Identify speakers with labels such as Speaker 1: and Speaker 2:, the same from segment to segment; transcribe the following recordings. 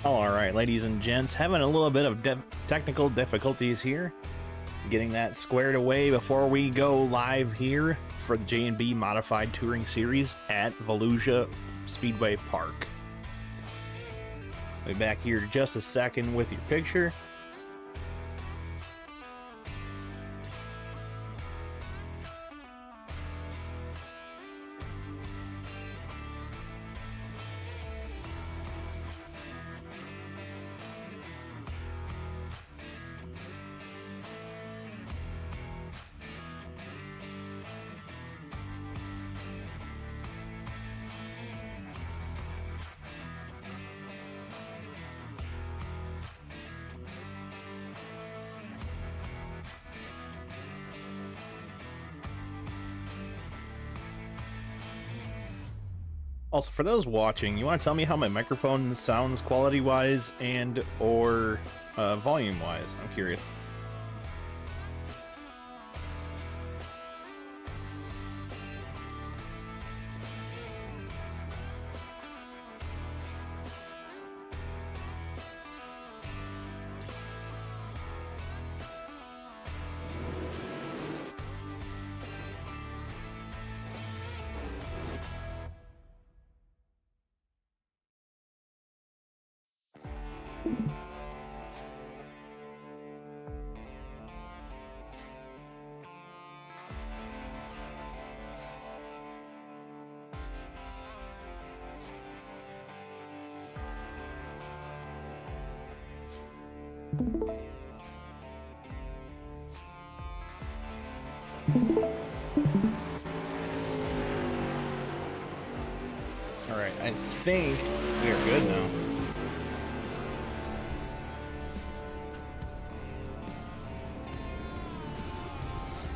Speaker 1: Alright, ladies and gents, having a little bit of technical difficulties here. Getting that squared away before we go live here for the J&B Modified Touring Series at Volusia Speedway Park. I'll be back here in just a second with your picture. Also, for those watching, you want to tell me how my microphone sounds quality-wise and or volume-wise? I'm curious. Alright, I think we are good now.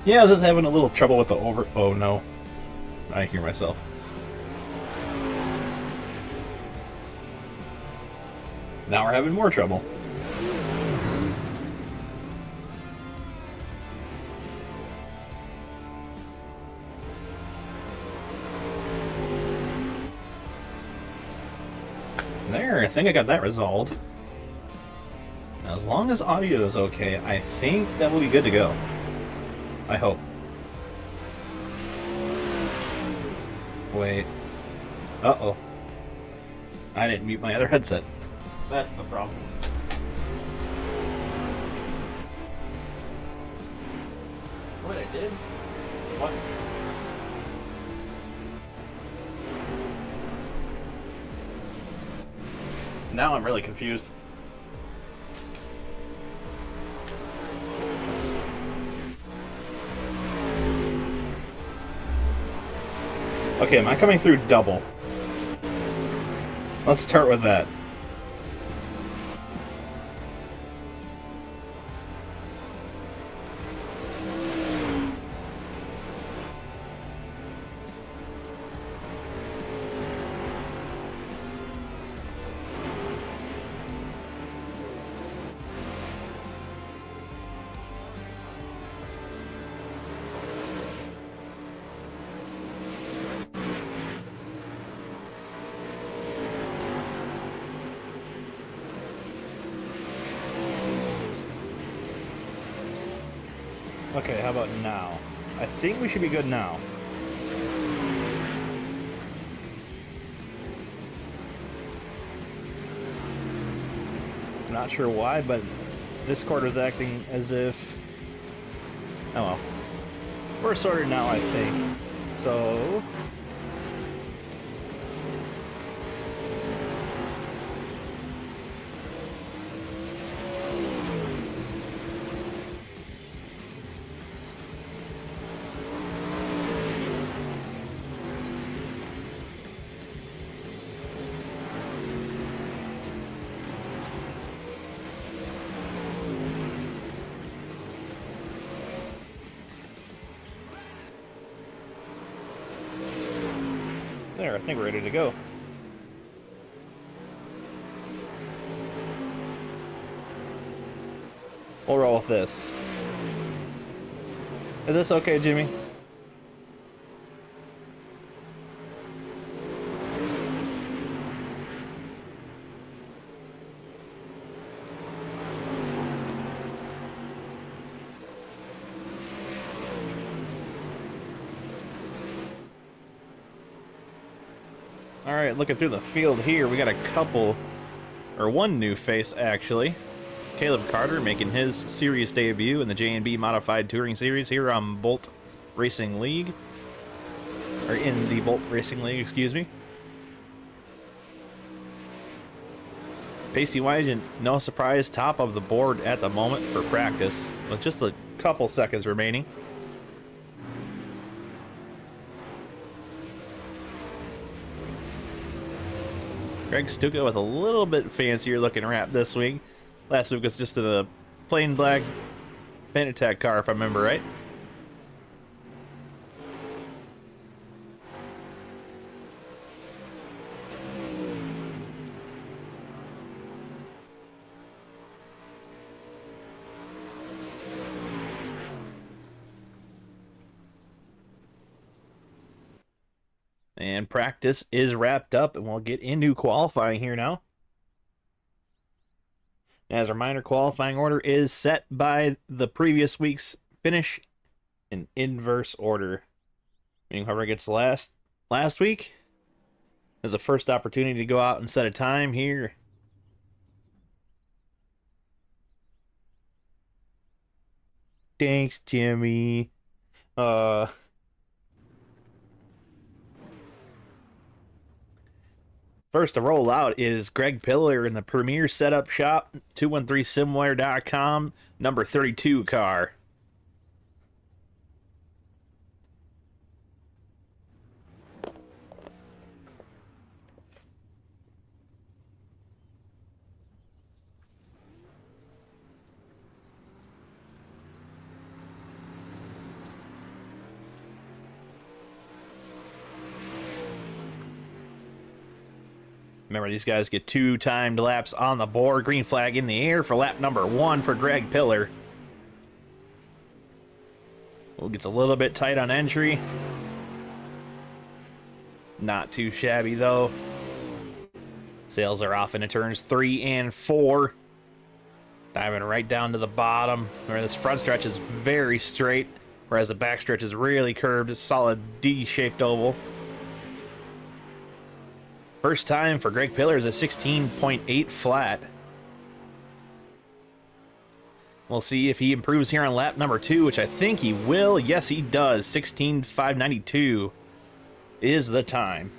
Speaker 1: Yeah, I was just having a little trouble with the over... Oh no. I hear myself. Now we're having more trouble. There, I think I got that resolved. Now, as long as audio is okay, I think that will be good to go. I hope. Wait. Uh-oh. I didn't mute my other headset. That's the problem. Wait, I did? What? Now I'm really confused. Okay, am I coming through double? Let's start with that. Okay, how about now? I think we should be good now. I'm not sure why, but Discord was acting as if... Oh well. We're sorted now, I think. So... There, I think we're ready to go. We'll roll with this. Is this okay, Jimmy? All right, looking through the field here, we got a couple, or one new face actually. Caleb Carter making his series debut in the J&B Modified Touring Series here on Bolt Racing League. Or in the Bolt Racing League, excuse me. Pacey Wygen, no surprise, top of the board at the moment for practice, with just a couple seconds remaining. Greg Stuka with a little bit fancier looking wrap this week. Last week was just in a plain black Pentatech car, if I remember right. And practice is wrapped up, and we'll get into qualifying here now. As a reminder, qualifying order is set by the previous week's finish in inverse order. Meaning whoever gets last week has the first opportunity to go out and set a time here. Thanks, Jimmy. First to roll out is Greg Pillar in the Premier Setup Shop, 213simware.com, number 32 car. Remember, these guys get 2 timed laps on the board. Green flag in the air for lap number 1 for Greg Pillar. Well, gets a little bit tight on entry. Not too shabby, though. Sails are off into turns 3 and 4. Diving right down to the bottom, where this front stretch is very straight, whereas the back stretch is really curved. A solid D-shaped oval. First time for Greg Pillar is a 16.8 flat. We'll see if he improves here on lap number 2, which I think he will. Yes, he does. 16.592 is the time.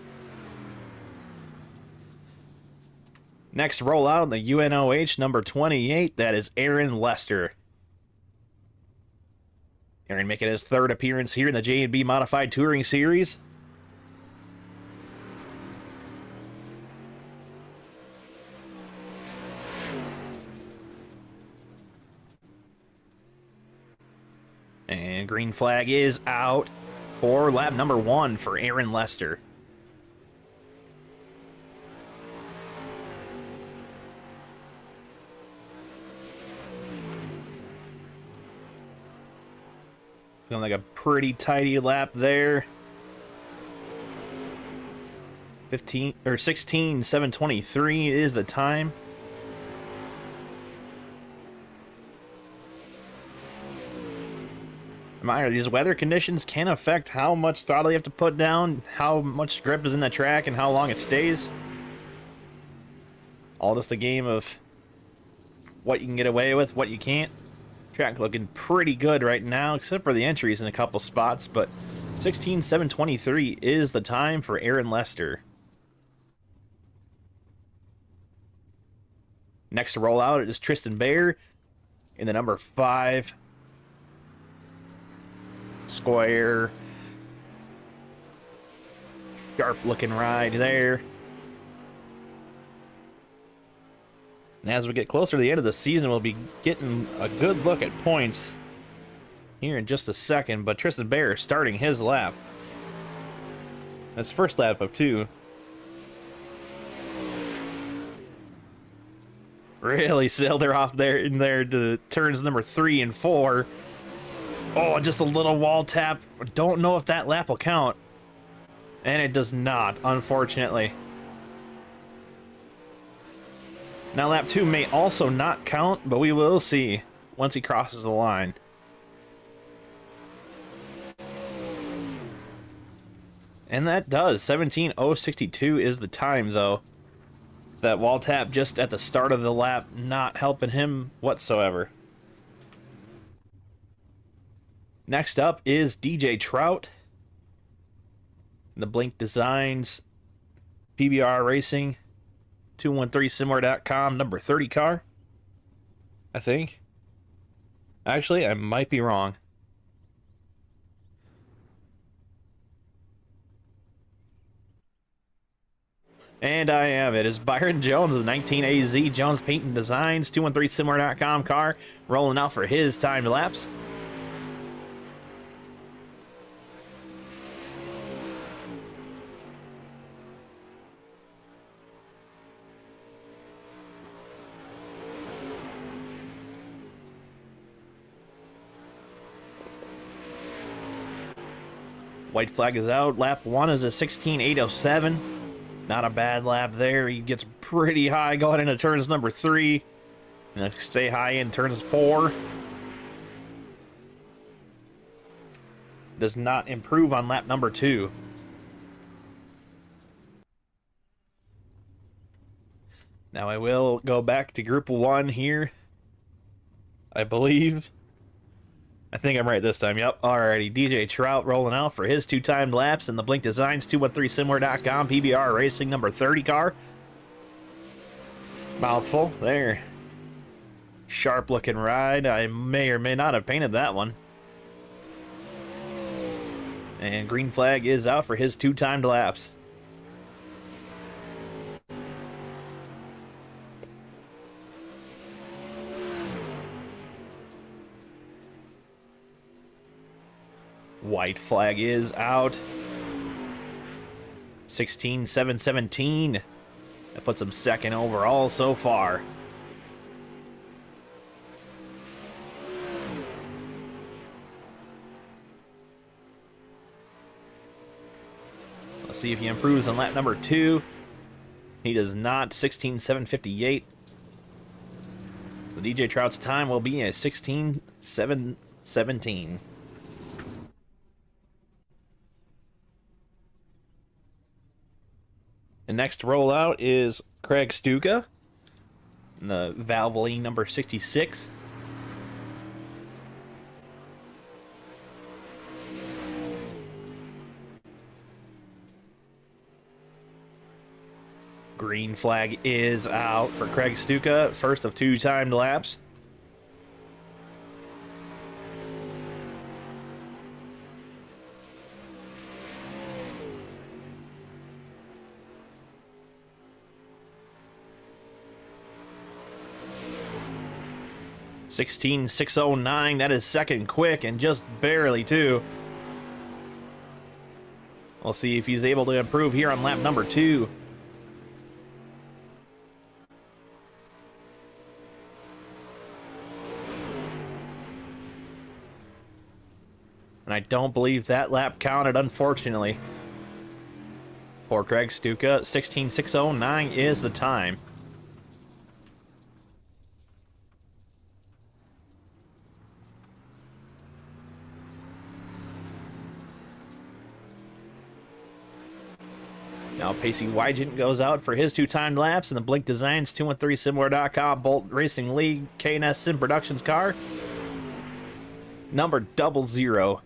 Speaker 1: Next rollout on the UNOH number 28, that is Aaron Lester. Aaron making his 3rd appearance here in the J&B Modified Touring Series. And green flag is out for lap number 1 for Aaron Lester. Feeling like a pretty tidy lap there. 16:723 is the time. Reminder, these weather conditions can affect how much throttle you have to put down, how much grip is in the track, and how long it stays. All just a game of what you can get away with, what you can't. Track looking pretty good right now, except for the entries in a couple spots, but 16:723 is the time for Aaron Lester. Next to roll out is Tristan Baer in the number 5 square. Sharp looking ride there. And as we get closer to the end of the season, we'll be getting a good look at points here in just a second. But Tristan Baer starting his lap. That's first lap of 2. Really sailed her off there in there to turns number 3 and 4. Oh, just a little wall tap. Don't know if that lap will count. And it does not, unfortunately. Now lap 2 may also not count, but we will see once he crosses the line. And that does. 17:062 is the time, though. That wall tap just at the start of the lap, not helping him whatsoever. Next up is DJ Trout. The Blink Designs, PBR Racing, 213simmer.com, number 30 car, I think. Actually, I might be wrong. And I am. It is Byron Jones of 19AZ Jones Paint and Designs, 213simmer.com car, rolling out for his timed laps. White flag is out. Lap 1 is a 16:807. Not a bad lap there. He gets pretty high going into turns number 3. And stay high in turns 4. Does not improve on lap number 2. Now I will go back to Group 1 here. I believe. I think I'm right this time. Yep. Alrighty. DJ Trout rolling out for his 2 timed laps in the Blink Designs 213simmer.com PBR Racing number 30 car. Mouthful there. Sharp looking ride. I may or may not have painted that one. And green flag is out for his 2 timed laps. White flag is out. 16:717. That puts him second overall so far. Let's see if he improves on lap number 2. He does not. 16:758. The DJ Trout's time will be a 16:717. The next rollout is Craig Stuka, the Valvoline number 66. Green flag is out for Craig Stuka, first of 2 timed laps. (16:609). That is second quick, and just barely too. We'll see if he's able to improve here on lap number 2. And I don't believe that lap counted, unfortunately. For Craig Stuka, 16:609 is the time. Now Pacey Wygent goes out for his 2 timed laps in the Blink Designs 213simmer.com Bolt Racing League K&S Sim Productions car. Number 00.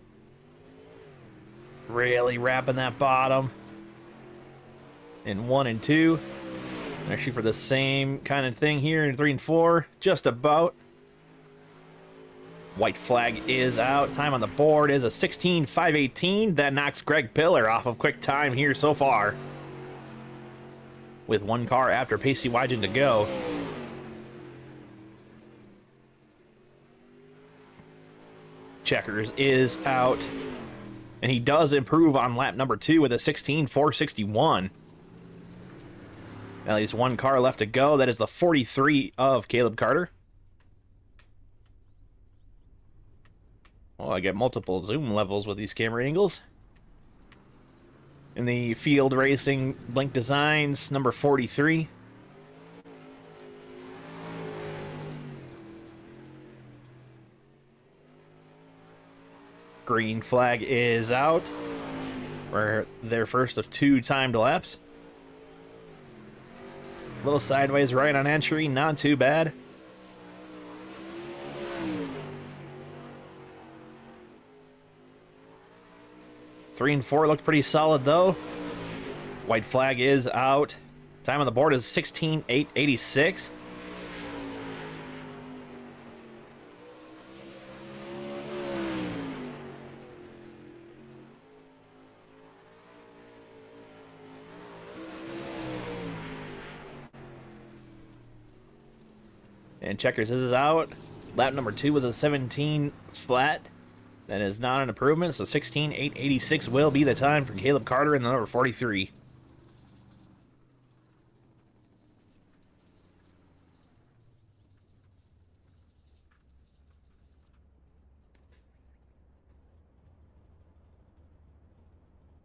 Speaker 1: Really wrapping that bottom. In 1 and 2. Actually for the same kind of thing here in 3 and 4. Just about. White flag is out. Time on the board is a 16:518. That knocks Greg Pillar off of quick time here so far. With 1 car after Pacey Wygent to go. Checkers is out. And he does improve on lap number 2 with a 16:461. At least 1 car left to go. That is the 43 of Caleb Carter. Well, I get multiple zoom levels with these camera angles. In the Field Racing Blink Designs, number 43. Green flag is out. for their first of 2 timed laps. A little sideways right on entry, not too bad. Three and 4 looked pretty solid though. White flag is out. Time on the board is 16:08.86. And checkers, this is out. Lap number 2 was a 17 flat. That is not an improvement, so 16:08.86 will be the time for Caleb Carter in the number 43.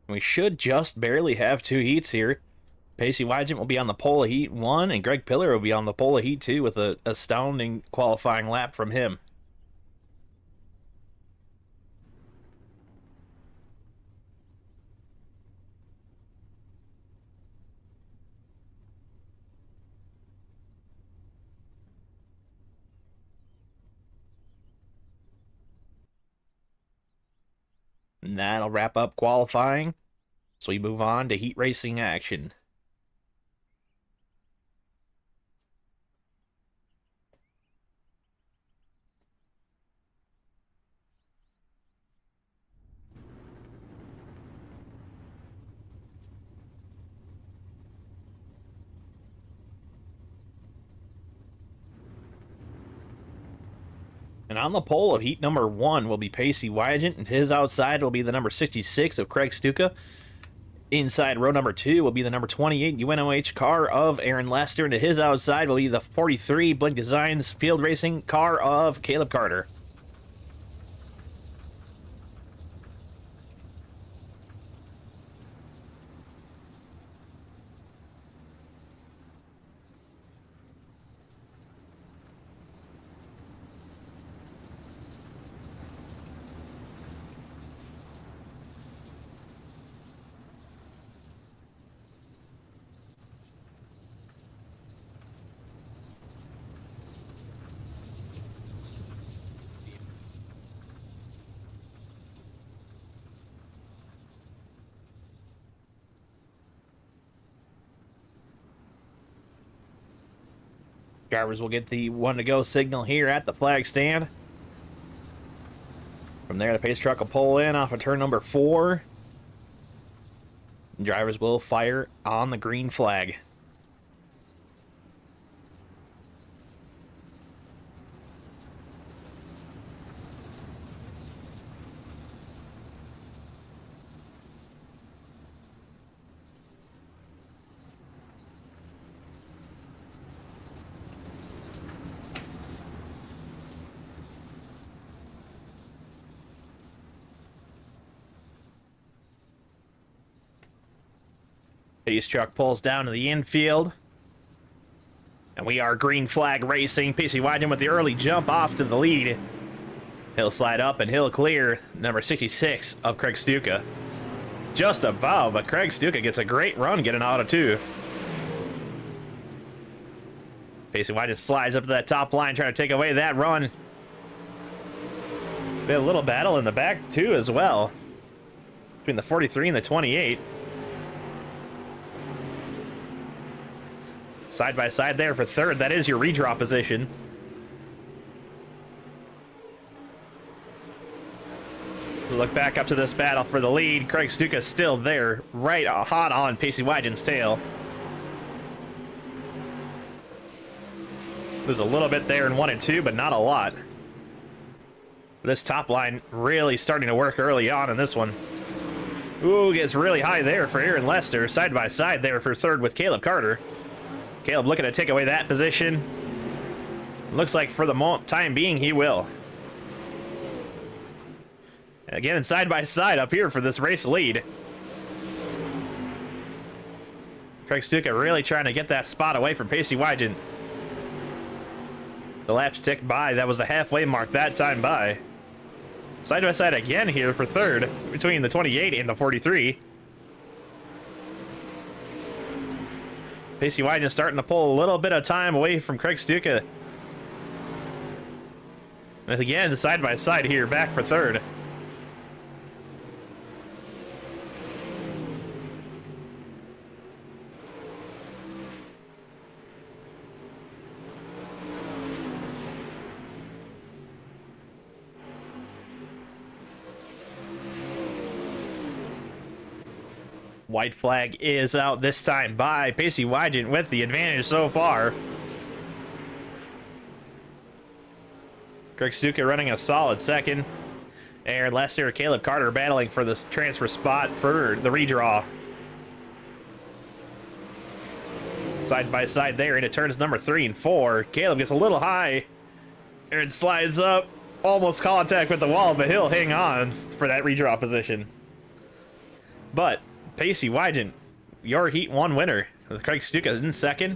Speaker 1: We should just barely have 2 heats here. Pacey Wygant will be on the pole of Heat 1, and Greg Pillar will be on the pole of Heat 2 with an astounding qualifying lap from him. And that'll wrap up qualifying, so we move on to heat racing action. And on the pole of heat number 1 will be Pacey Wygant, and his outside will be the number 66 of Craig Stuka. Inside row number 2 will be the number 28 UNOH car of Aaron Lester, and to his outside will be the 43 Blink Designs Field Racing car of Caleb Carter. Drivers will get the 1 to go signal here at the flag stand. From there, the pace truck will pull in off of turn number 4. Drivers will fire on the green flag. Pace truck pulls down to the infield. And we are green flag racing. Pacey Wygant with the early jump off to the lead. He'll slide up and he'll clear number 66 of Craig Stuka. Just above, but Craig Stuka gets a great run getting out of 2. Pacey Wygant slides up to that top line trying to take away that run. We had a little battle in the back too as well, between the 43 and the 28. Side by side there for third. That is your redraw position. Look back up to this battle for the lead. Craig Stuka still there, right hot on Pacey Wygant's tail. There's a little bit there in 1 and 2, but not a lot. This top line really starting to work early on in this one. Ooh, gets really high there for Aaron Lester. Side by side there for third with Caleb Carter. Caleb looking to take away that position. Looks like for the time being he will. And again, side by side up here for this race lead. Craig Stuka really trying to get that spot away from Pacey Wygant. The laps ticked by. That was the halfway mark that time by. Side by side again here for third between the 28 and the 43. Pacey Widen is starting to pull a little bit of time away from Craig Stuka. And again, side by side here, back for third. White flag is out this time by Pacey Wygant with the advantage so far. Craig Stuka running a solid second. Aaron Lester, Caleb Carter battling for this transfer spot for the redraw. Side by side there into turns number 3 and 4. Caleb gets a little high. Aaron slides up. Almost contact with the wall, but he'll hang on for that redraw position. But Pacey Wygant, your Heat 1 winner, with Craig Stuka in second,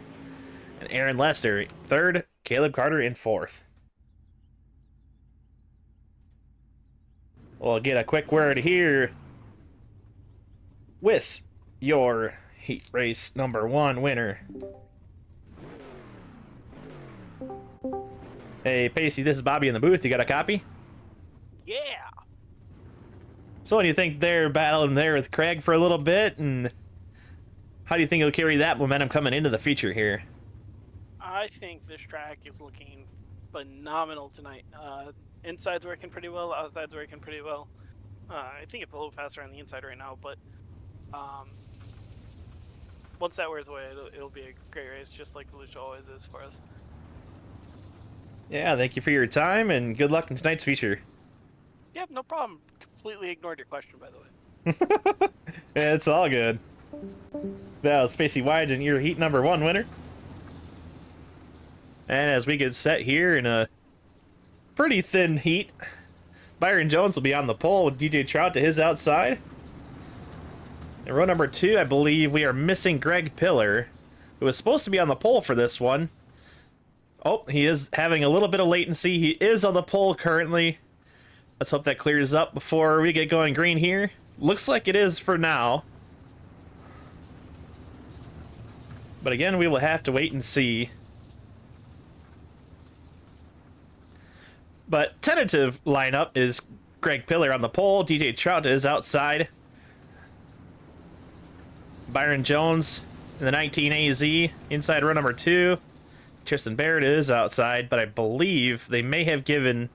Speaker 1: and Aaron Lester third, Caleb Carter in fourth. We'll get a quick word here with your Heat Race number 1 winner. Hey, Pacey, this is Bobby in the booth. You got a copy?
Speaker 2: Yeah.
Speaker 1: So what do you think they're battling there with Craig for a little bit, and how do you think he'll carry that momentum coming into the feature here?
Speaker 2: I think this track is looking phenomenal tonight. Inside's working pretty well, outside's working pretty well. I think it's a little faster on the inside right now, but once that wears away, it'll be a great race, just like Volusia always is for us.
Speaker 1: Yeah, thank you for your time, and good luck in tonight's feature.
Speaker 2: Yep, no problem. Completely ignored your question, by the way.
Speaker 1: Yeah, it's all good. That was Pacey Wygant, your Heat number 1 winner. And as we get set here in a pretty thin heat, Byron Jones will be on the pole with DJ Trout to his outside. In row number 2, I believe we are missing Greg Pillar, who was supposed to be on the pole for this one. Oh, he is having a little bit of latency. He is on the pole currently. Let's hope that clears up before we get going green here. Looks like it is for now. But again, we will have to wait and see. But tentative lineup is Greg Pillar on the pole, DJ Trout is outside. Byron Jones in the 19 AZ inside row number 2. Tristan Barrett is outside, but I believe they may have given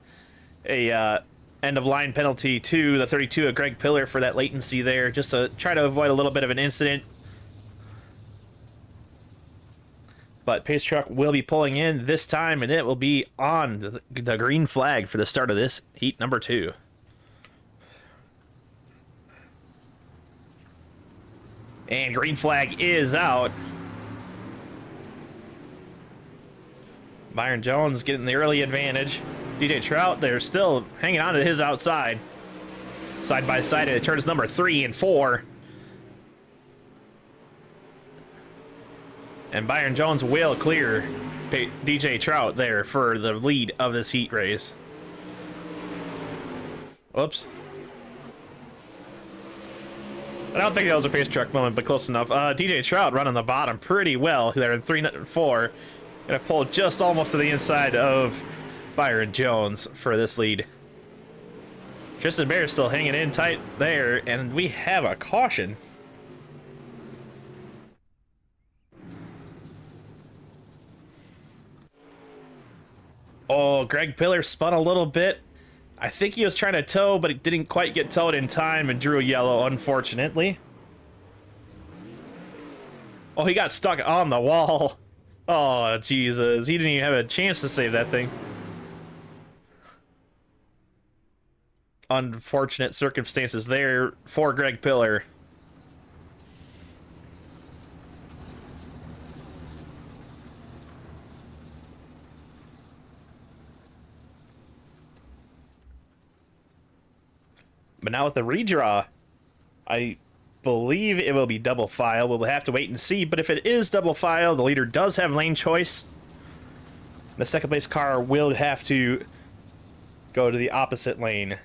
Speaker 1: a end-of-line penalty to the 32 of Greg Pillar for that latency there, just to try to avoid a little bit of an incident. But Pace Truck will be pulling in this time, and it will be on the green flag for the start of this Heat number 2. And green flag is out. Byron Jones getting the early advantage. DJ Trout, they're still hanging on to his outside. Side by side, it turns number 3 and 4. And Byron Jones will clear DJ Trout there for the lead of this heat race. Whoops. I don't think that was a pace truck moment, but close enough. DJ Trout running the bottom pretty well there in 3 and 4. Gonna pull just almost to the inside of Byron Jones for this lead. Tristan Bear still hanging in tight there, and we have a caution. Oh, Greg Pillar spun a little bit. I think he was trying to tow, but he didn't quite get towed in time and drew a yellow, unfortunately. Oh, he got stuck on the wall. Oh, Jesus. He didn't even have a chance to save that thing. Unfortunate circumstances there for Greg Pillar. But now with the redraw, I believe it will be double file. We'll have to wait and see, but if it is double file, the leader does have lane choice. The second place car will have to go to the opposite lane.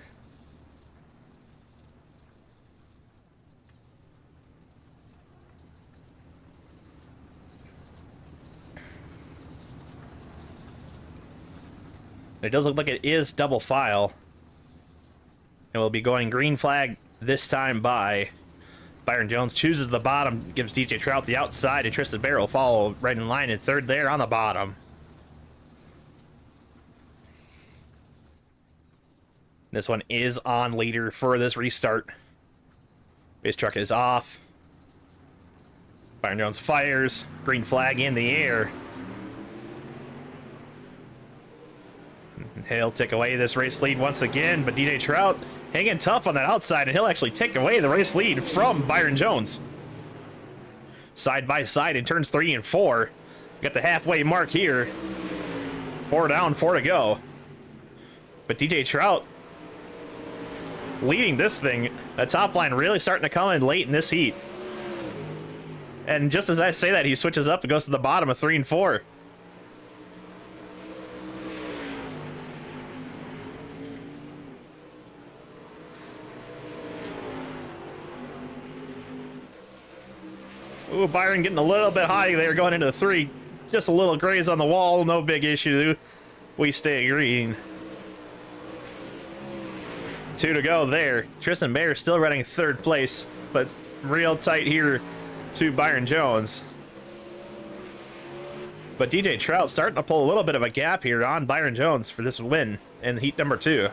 Speaker 1: It does look like it is double file. And we'll be going green flag this time by Byron Jones. Chooses the bottom, gives DJ Trout the outside, and Tristan Bear will follow right in line in third there on the bottom. This one is on leader for this restart. Base truck is off. Byron Jones fires. Green flag in the air. He'll take away this race lead once again, but DJ Trout hanging tough on that outside, and he'll actually take away the race lead from Byron Jones. Side by side in turns 3 and 4. Got the halfway mark here. 4 down, 4 to go. But DJ Trout leading this thing. The top line really starting to come in late in this heat. And just as I say that, he switches up and goes to the bottom of 3 and 4. Ooh, Byron getting a little bit high there going into the 3. Just a little graze on the wall, no big issue. We stay green. 2 to go there. Tristan Bear still running 3rd place, but real tight here to Byron Jones. But DJ Trout starting to pull a little bit of a gap here on Byron Jones for this win in heat number 2.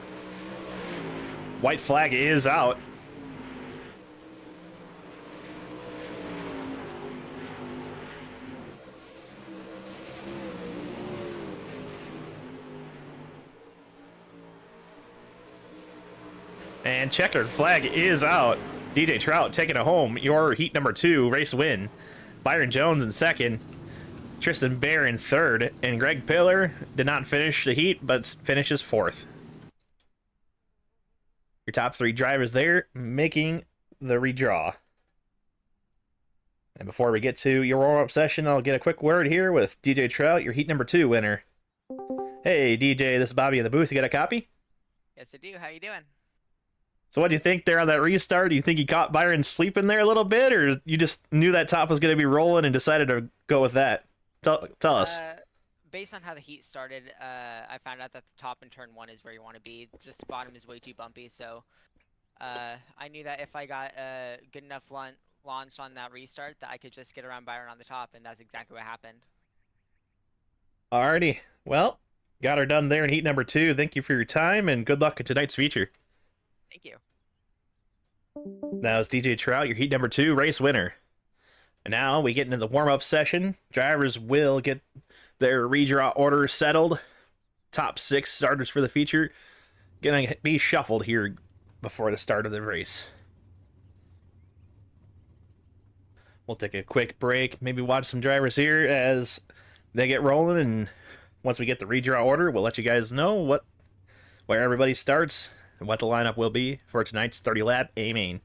Speaker 1: White flag is out. And checkered flag is out. DJ Trout taking it home. Your heat number 2 race win. Byron Jones in 2nd. Tristan Bear in 3rd. And Greg Pillar did not finish the heat, but finishes 4th. Your top 3 drivers there making the redraw. And before we get to your warm-up session, I'll get a quick word here with DJ Trout, your heat number 2 winner. Hey, DJ, this is Bobby in the booth. You got a copy?
Speaker 3: Yes, I do. How you doing?
Speaker 1: So what do you think there on that restart? Do you think you caught Byron sleeping there a little bit, or you just knew that top was going to be rolling and decided to go with that? Tell us.
Speaker 3: Based on how the heat started, I found out that the top in turn 1 is where you want to be. Just the bottom is way too bumpy, so I knew that if I got a good enough launch on that restart, that I could just get around Byron on the top, and that's exactly what happened.
Speaker 1: Alrighty. Well, got her done there in heat number 2. Thank you for your time, and good luck at tonight's feature.
Speaker 3: Thank you.
Speaker 1: That was DJ Trout, your heat number 2 race winner. And now we get into the warm-up session. Drivers will get their redraw order settled. Top 6 starters for the feature gonna be shuffled here before the start of the race. We'll take a quick break, maybe watch some drivers here as they get rolling, and once we get the redraw order, we'll let you guys know where everybody starts and what the lineup will be for tonight's 30-lap A-Main.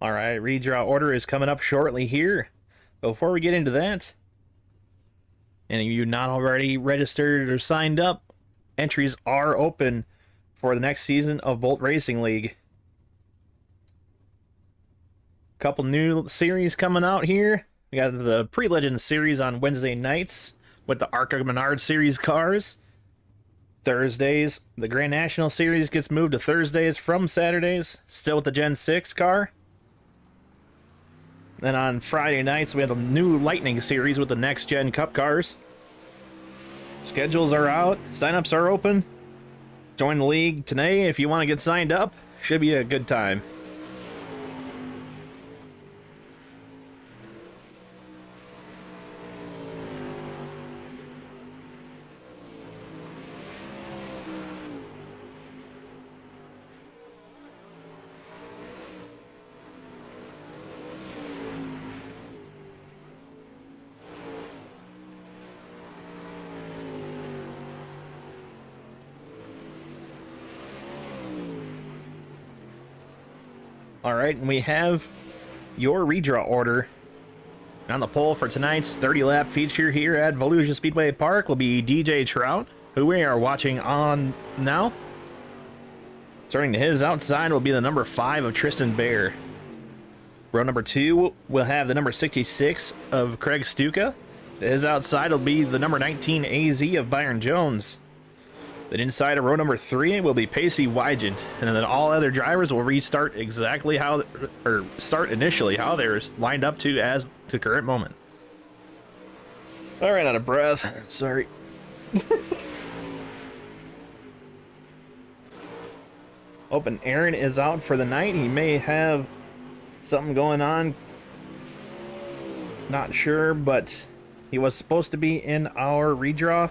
Speaker 1: All right, redraw order is coming up shortly here. Before we get into that, any of you not already registered or signed up, entries are open for the next season of Bolt Racing League. Couple new series coming out here. We got the Pre-Legend series on Wednesday nights with the Arca Menard series cars. Thursdays, the Grand National series gets moved to Thursdays from Saturdays, still with the Gen 6 car. Then on Friday nights, we have a new Lightning series with the Next Gen Cup cars. Schedules are out, signups are open. Join the league today if you want to get signed up. Should be a good time. Alright, and we have your redraw order. On the poll for tonight's 30-lap feature here at Volusia Speedway Park will be DJ Trout, who we are watching on now. Starting to his outside will be the number 5 of Tristan Bear. Row number 2 will have the number 66 of Craig Stuka. To his outside will be the number 19 AZ of Byron Jones. Then inside of row number 3 will be Pacey Wygant, and then all other drivers will restart exactly how, or start initially how they're lined up to as the current moment. All right, out of breath. Sorry. Open Aaron is out for the night. He may have something going on. Not sure, but he was supposed to be in our redraw.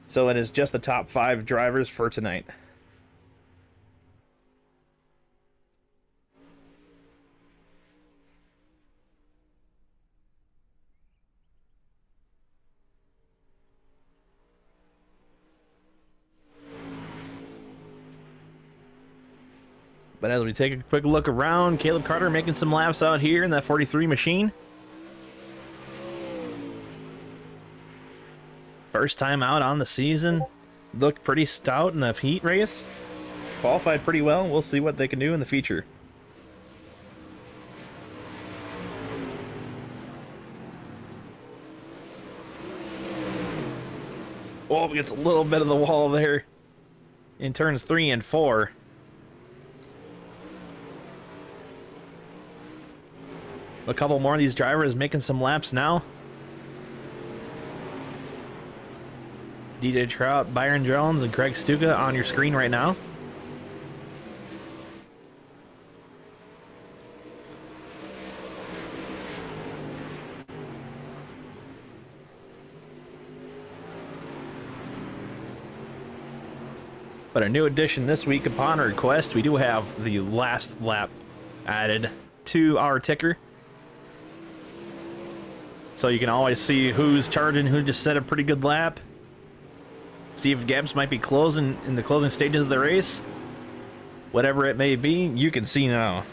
Speaker 1: So it is just the top 5 drivers for tonight. But as we take a quick look around, Caleb Carter making some laps out here in that 43 machine. First time out on the season. Looked pretty stout in the heat race. Qualified pretty well. We'll see what they can do in the feature. Oh, gets a little bit of the wall there in turns 3 and 4. A couple more of these drivers making some laps now. DJ Trout, Byron Jones, and Craig Stuka on your screen right now. But a new addition this week upon request, we do have the last lap added to our ticker. So you can always see who's charging, who just set a pretty good lap. See if gaps might be closing in the closing stages of the race. Whatever it may be, you can see now.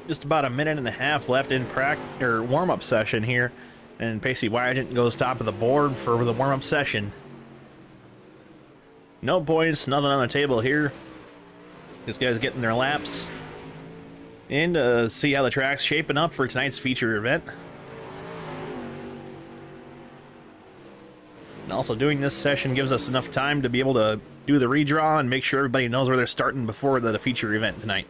Speaker 1: Just about a minute and a half left in warm-up session here, and Pacey Wygant goes top of the board for the warm-up session. No points, nothing on the table here. These guys getting their laps and see how the track's shaping up for tonight's feature event. And also doing this session gives us enough time to be able to do the redraw and make sure everybody knows where they're starting before the feature event tonight.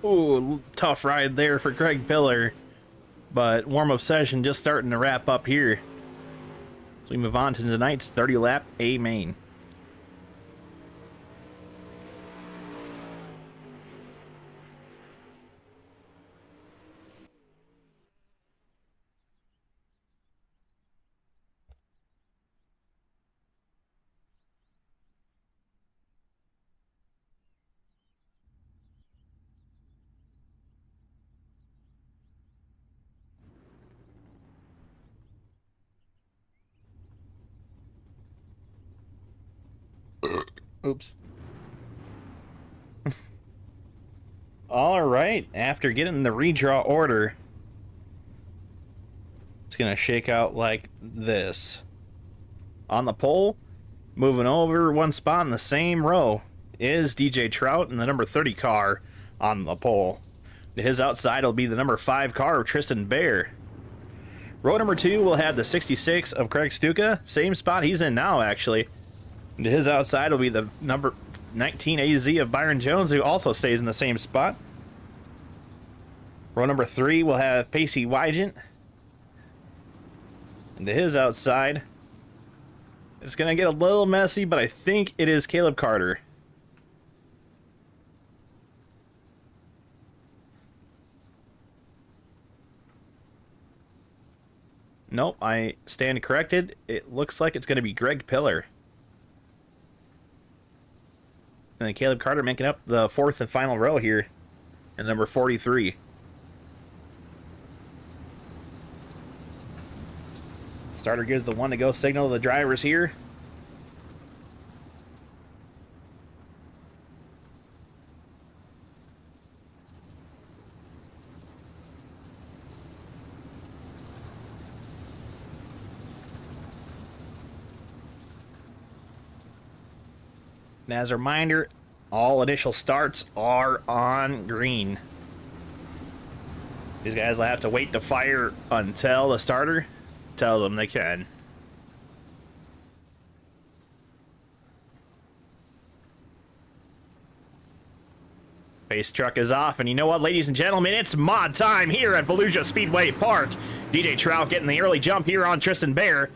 Speaker 1: Ooh, tough ride there for Greg Pillar. But warm-up session just starting to wrap up here. So we move on to tonight's 30-lap A main. Oops. All right, after getting the redraw order, it's gonna shake out like this. On the pole, moving over one spot in the same row, is DJ Trout in the number 30 car on the pole. To his outside will be the number 5 car of Tristan Bear. Row number 2 will have the 66 of Craig Stuka, same spot he's in now actually. And to his outside will be the number 19 AZ of Byron Jones, who also stays in the same spot. Row number 3 will have Pacey Wygant. And to his outside, it's going to get a little messy, but I think it is Caleb Carter. Nope, I stand corrected. It looks like it's going to be Greg Pillar. And then Caleb Carter making up the 4th and final row here in number 43. Starter gives the 1-to-go signal to the drivers here. And as a reminder, all initial starts are on green. These guys will have to wait to fire until the starter tells them they can. Pace truck is off, and you know what, ladies and gentlemen, it's mod time here at Volusia Speedway Park. DJ Trout getting the early jump here on Tristan Bear.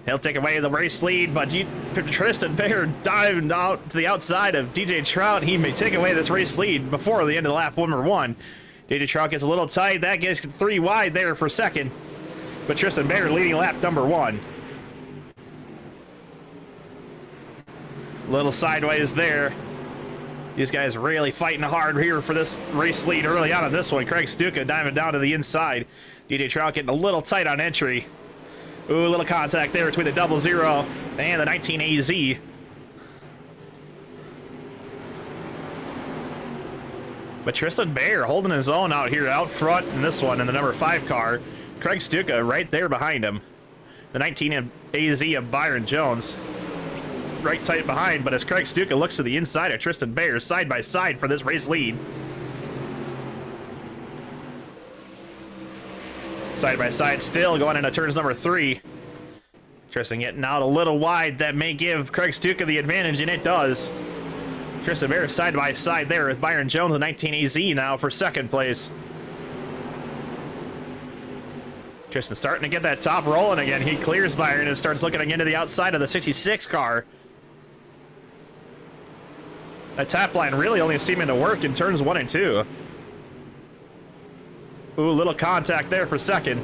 Speaker 1: He'll take away the race lead, but Tristan Bear diving out to the outside of DJ Trout. He may take away this race lead before the end of lap number 1. DJ Trout gets a little tight. That gets 3 wide there for second. But Tristan Bear leading lap number 1. Little sideways there. These guys really fighting hard here for this race lead early on in this one. Craig Stuka diving down to the inside. DJ Trout getting a little tight on entry. Ooh, a little contact there between the 00 and the 19 AZ. But Tristan Bear holding his own out here out front in this one in the number 5 car. Craig Stuka right there behind him. The 19 AZ of Byron Jones right tight behind, but as Craig Stuka looks to the inside of Tristan Bear side by side for this race lead. Side by side still going into turns number 3. Tristan getting out a little wide. That may give Craig Stuka the advantage, and it does. Tristan Bear side by side there with Byron Jones, the 19 AZ now for second place. Tristan starting to get that top rolling again. He clears Byron and starts looking into the outside of the 66 car. That tap line really only seeming to work in turns 1 and 2. Ooh, little contact there for second.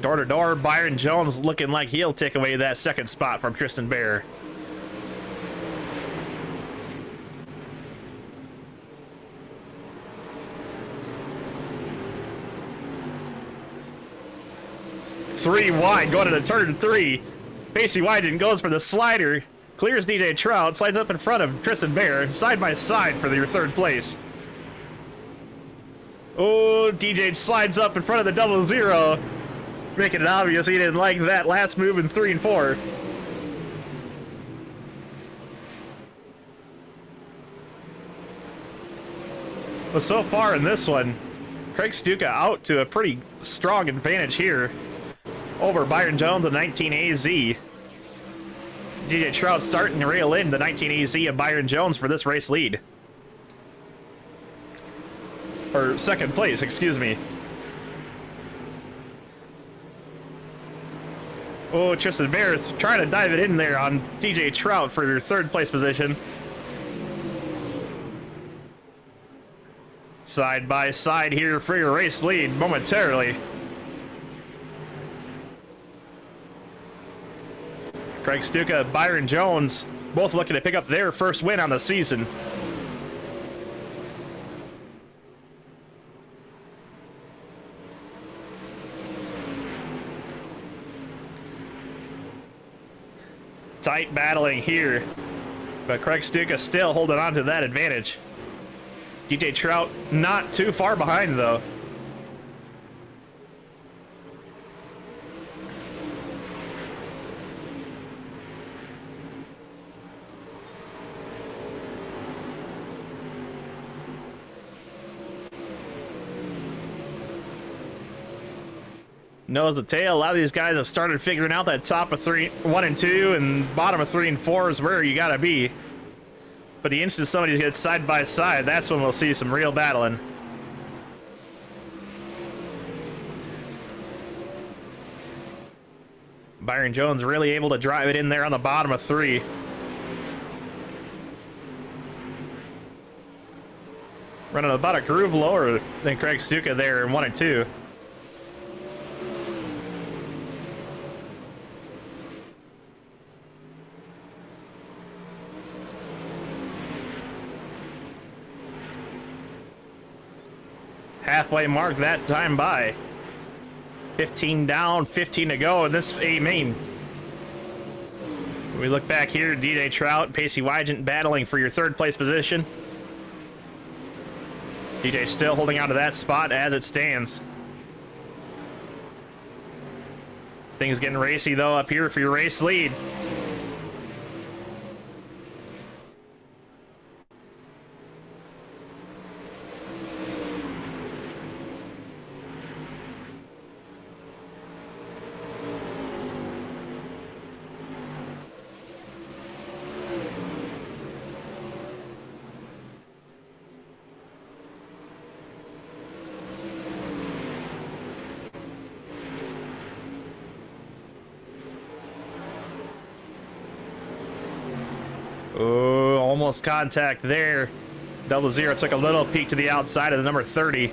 Speaker 1: Door to door, Byron Jones looking like he'll take away that second spot from Tristan Bear. Three wide going into turn 3. Pacey Wygant goes for the slider. Clears DJ Trout, slides up in front of Tristan Bear, side by side for your 3rd place. Oh, DJ slides up in front of the 00, making it obvious he didn't like that last move in 3 and 4. But so far in this one, Craig Stuka out to a pretty strong advantage here over Byron Jones, the 19 AZ. DJ Trout starting to rail in the 19 AZ of Byron Jones for this race lead. Or second place, excuse me. Oh, Tristan Bear trying to dive it in there on DJ Trout for your third place position. Side by side here for your race lead momentarily. Craig Stuka, Byron Jones, both looking to pick up their first win on the season. Tight battling here, but Craig Stuka still holding on to that advantage. DJ Trout not too far behind though. Nose to tail, a lot of these guys have started figuring out that top of 1 and 2 and bottom of 3 and 4 is where you gotta be. But the instant somebody gets side by side, that's when we'll see some real battling. Byron Jones really able to drive it in there on the bottom of 3. Running about a groove lower than Craig Stuka there in 1 and 2. Halfway mark that time by. 15 down, 15 to go in this A main. We look back here, DJ Trout, Pacey Wygant battling for your third place position. DJ still holding on to that spot as it stands. Things getting racy though up here for your race lead. Oh, almost contact there. 00 took a little peek to the outside of the number 30.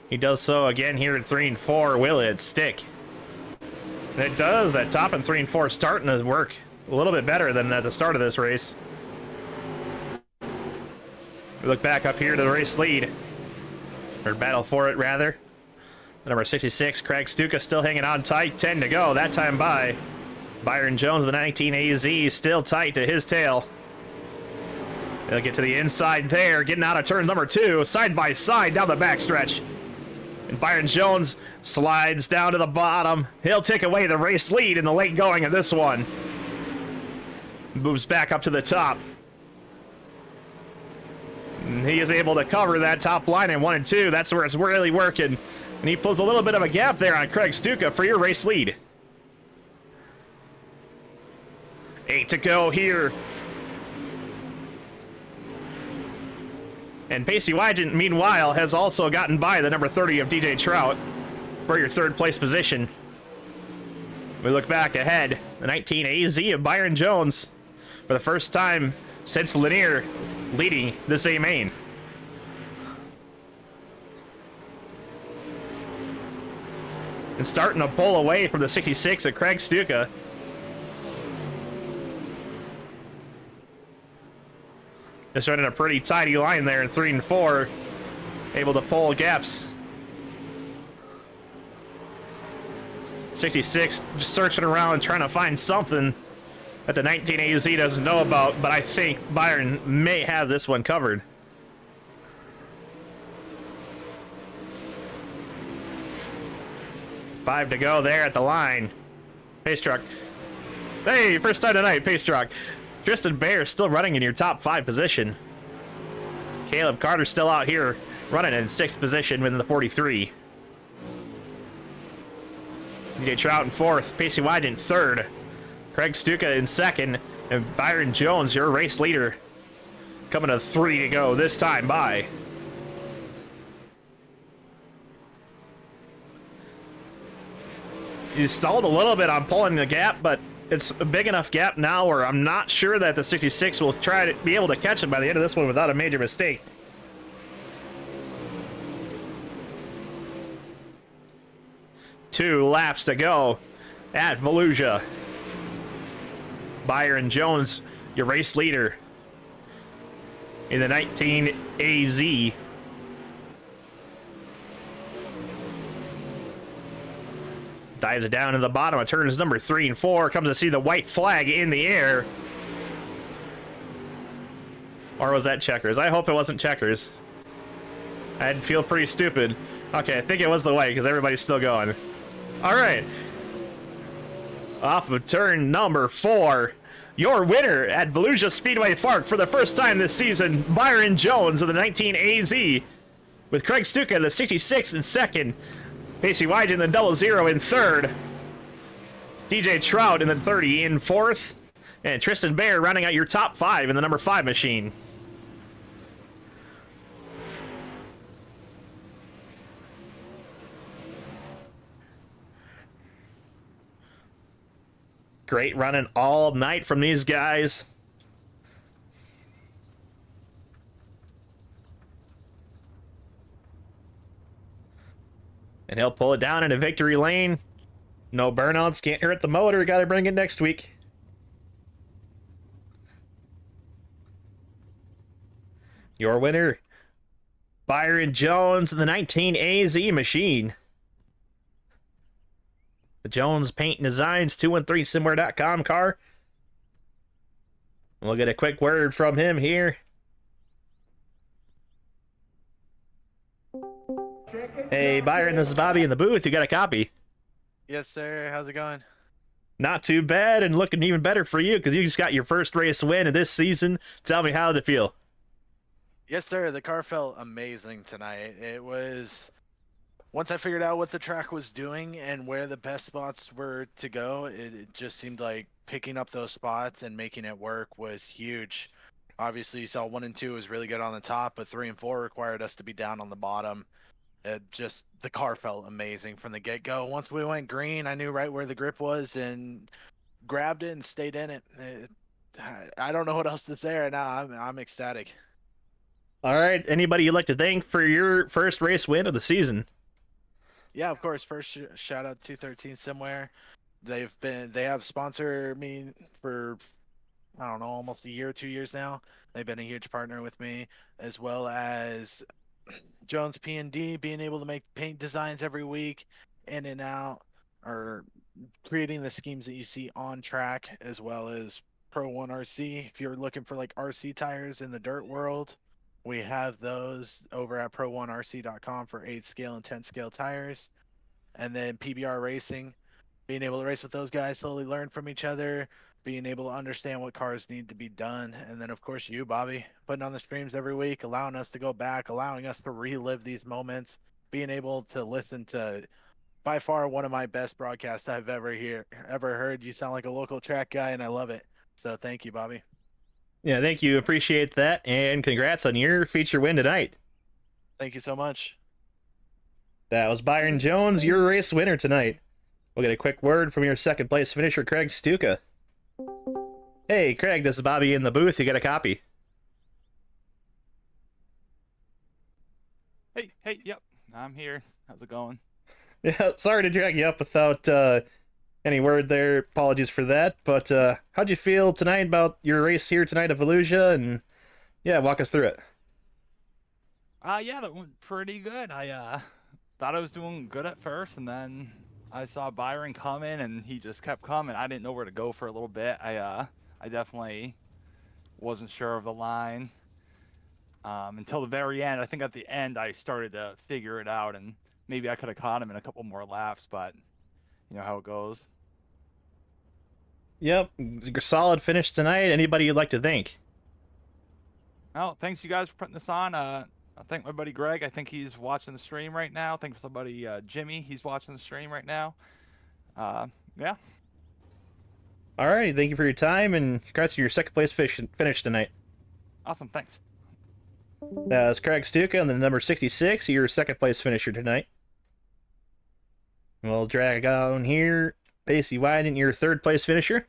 Speaker 1: He does so again here at 3 and 4. Will it stick? It does. That top in 3 and 4 starting to work a little bit better than at the start of this race. We look back up here to the race lead. Or battle for it, rather. The number 66, Craig Stuka, still hanging on tight. 10 to go. That time by. Byron Jones, the 19 AZ, still tight to his tail. They'll get to the inside there, getting out of turn number 2, side by side down the backstretch. And Byron Jones slides down to the bottom. He'll take away the race lead in the late going of this one. Moves back up to the top. And he is able to cover that top line in 1 and 2. That's where it's really working. And he pulls a little bit of a gap there on Craig Stuka for your race lead. 8 to go here. And Pacey Wygant, meanwhile, has also gotten by the number 30 of DJ Trout for your third place position. We look back ahead. The 19 AZ of Byron Jones for the first time since Lanier leading this A main. And starting to pull away from the 66 of Craig Stuka. Just running a pretty tidy line there in 3 and 4. Able to pull gaps. 66 just searching around trying to find something that the 19 AZ doesn't know about, but I think Byron may have this one covered. Five to go there at the line. Pace truck. Hey, first time tonight, pace truck. Tristan Bear still running in your top 5 position. Caleb Carter still out here running in 6th position within the 43. DJ Trout in 4th. Pacey Wygant 3rd. Craig Stuka in second, and Byron Jones, your race leader, coming to 3 to go this time by. He stalled a little bit on pulling the gap, but it's a big enough gap now where I'm not sure that the 66 will try to be able to catch him by the end of this one without a major mistake. Two laps to go at Volusia. Byron Jones, your race leader in the 19 AZ. Dives it down to the bottom of turns number 3 and 4. Comes to see the white flag in the air. Or was that checkers? I hope it wasn't checkers. I'd feel pretty stupid. Okay, I think it was the white because everybody's still going. All right. Off of turn number 4. Your winner at Volusia Speedway Park for the first time this season, Byron Jones of the 19 AZ. With Craig Stuka, the 66 in second. Pacey Wide in the 00 in third. DJ Trout in the 30 in fourth. And Tristan Baer rounding out your top 5 in the number 5 machine. Great running all night from these guys. And he'll pull it down into victory lane. No burnouts, can't hurt the motor, gotta bring it next week. Your winner, Byron Jones in the 19 AZ machine. The Jones Paint and Designs 213simware.com car. We'll get a quick word from him here. Hey, Byron, this is Bobby in the booth. You got a copy?
Speaker 4: Yes, sir. How's it going?
Speaker 1: Not too bad, and looking even better for you because you just got your first race win of this season. Tell me, how did it feel?
Speaker 4: Yes, sir. The car felt amazing tonight. It was... Once I figured out what the track was doing and where the best spots were to go, it just seemed like picking up those spots and making it work was huge. Obviously, you saw 1 and 2 was really good on the top, but 3 and 4 required us to be down on the bottom. The car felt amazing from the get-go. Once we went green, I knew right where the grip was and grabbed it and stayed in it. I don't know what else to say right now. I'm ecstatic.
Speaker 1: All right. Anybody you'd like to thank for your first race win of the season?
Speaker 4: Yeah, of course. First, shout out to 213 Somewhere. They have sponsored me for, I don't know, almost a year or 2 years now. They've been a huge partner with me, as well as Jones P&D being able to make paint designs every week, in and out, or creating the schemes that you see on track, as well as Pro One RC. If you're looking for like RC tires in the dirt world, we have those over at pro1rc.com for 8 scale and 10 scale tires. And then PBR Racing, being able to race with those guys, slowly learn from each other, being able to understand what cars need to be done. And then, of course, you, Bobby, putting on the streams every week, allowing us to go back, allowing us to relive these moments, being able to listen to by far one of my best broadcasts I've ever heard. You sound like a local track guy, and I love it. So thank you, Bobby.
Speaker 1: Yeah, thank you. Appreciate that. And congrats on your feature win tonight.
Speaker 4: Thank you so much.
Speaker 1: That was Byron Jones, your race winner tonight. We'll get a quick word from your second place finisher, Craig Stuka. Hey, Craig, this is Bobby in the booth. You got a copy?
Speaker 5: Hey, yep, I'm here. How's it going?
Speaker 1: Yeah, sorry to drag you up without any word there. Apologies for that. But how'd you feel tonight about your race here tonight at Volusia? And yeah, walk us through it.
Speaker 5: Yeah, that went pretty good. I thought I was doing good at first, and then I saw Byron come in, and he just kept coming. I didn't know where to go for a little bit. I definitely wasn't sure of the line until the very end. I think at the end I started to figure it out, and maybe I could have caught him in a couple more laps, but you know how it goes.
Speaker 1: Yep, solid finish tonight. Anybody you'd like to thank?
Speaker 5: Well, thanks you guys for putting this on. I thank my buddy Greg. I think he's watching the stream right now. Thanks my buddy Jimmy. He's watching the stream right now. Yeah.
Speaker 1: All right, thank you for your time, and congrats on your second place finish tonight.
Speaker 5: Awesome, thanks.
Speaker 1: It's Craig Stuka on the number 66, your second place finisher tonight. We'll drag on here. Pacey Wyden, your third place finisher.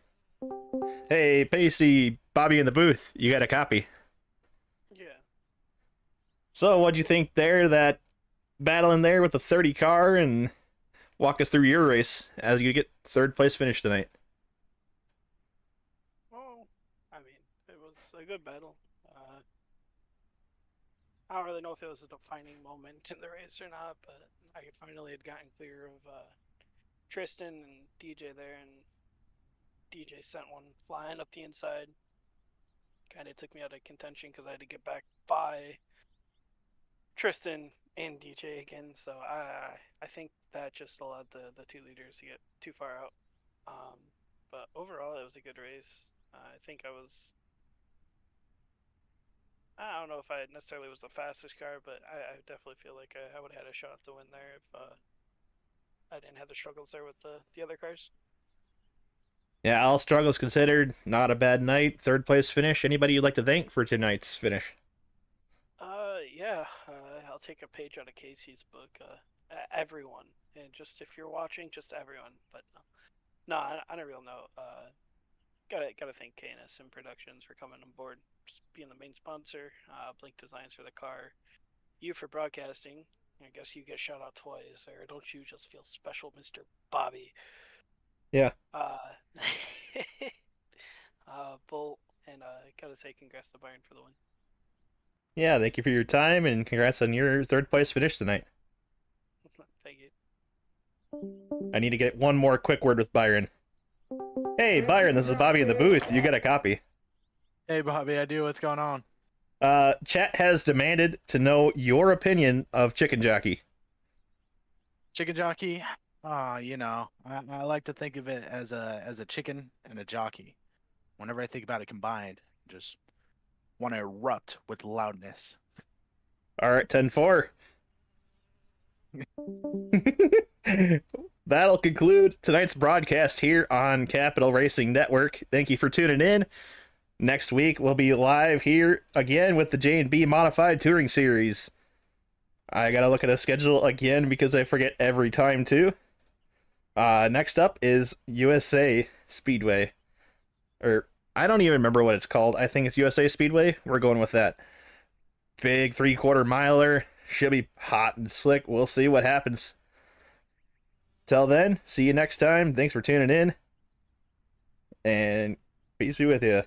Speaker 1: Hey, Pacey, Bobby in the booth, you got a copy.
Speaker 2: Yeah.
Speaker 1: So, what'd you think there? That battle in there with the 30 car, and walk us through your race as you get third place finish tonight.
Speaker 2: Well, I mean, it was a good battle. I don't really know if it was a defining moment in the race or not, but I finally had gotten clear of Tristan and DJ there, and DJ sent one flying up the inside. Kind of took me out of contention because I had to get back by Tristan and DJ again. So I think that just allowed the two leaders to get too far out. But overall, it was a good race. I think I don't know if I necessarily was the fastest car, but I definitely feel like I would have had a shot to win there if I didn't have the struggles there with the other cars.
Speaker 1: Yeah, all struggles considered, not a bad night. Third place finish. Anybody you'd like to thank for tonight's finish?
Speaker 2: Yeah, I'll take a page out of Casey's book. Everyone, and just if you're watching, just everyone. But no, on a real note, gotta thank KNS and Productions for coming on board, just being the main sponsor. Blink Designs for the car, you for broadcasting. I guess you get shout out twice, or don't you just feel special, Mr. Bobby?
Speaker 1: Yeah.
Speaker 2: Bolt, and gotta say congrats to Byron for the win.
Speaker 1: Yeah, thank you for your time, and congrats on your third place finish tonight.
Speaker 2: Thank you.
Speaker 1: I need to get one more quick word with Byron. Hey, Byron, this is Bobby in the booth. You got a copy.
Speaker 4: Hey, Bobby, I do. What's going on?
Speaker 1: Chat has demanded to know your opinion of Chicken Jockey.
Speaker 4: Chicken jockey? You know, I like to think of it as a chicken and a jockey. Whenever I think about it combined, just want to erupt with loudness.
Speaker 1: All right, 10-4. That'll conclude tonight's broadcast here on Capital Racing Network. Thank you for tuning in. Next week, we'll be live here again with the J&B Modified Touring Series. I gotta look at the schedule again because I forget every time, too. Next up is USA Speedway. Or, I don't even remember what it's called. I think it's USA Speedway. We're going with that. Big 3/4 miler. Should be hot and slick. We'll see what happens. Till then, see you next time. Thanks for tuning in. And peace be with you.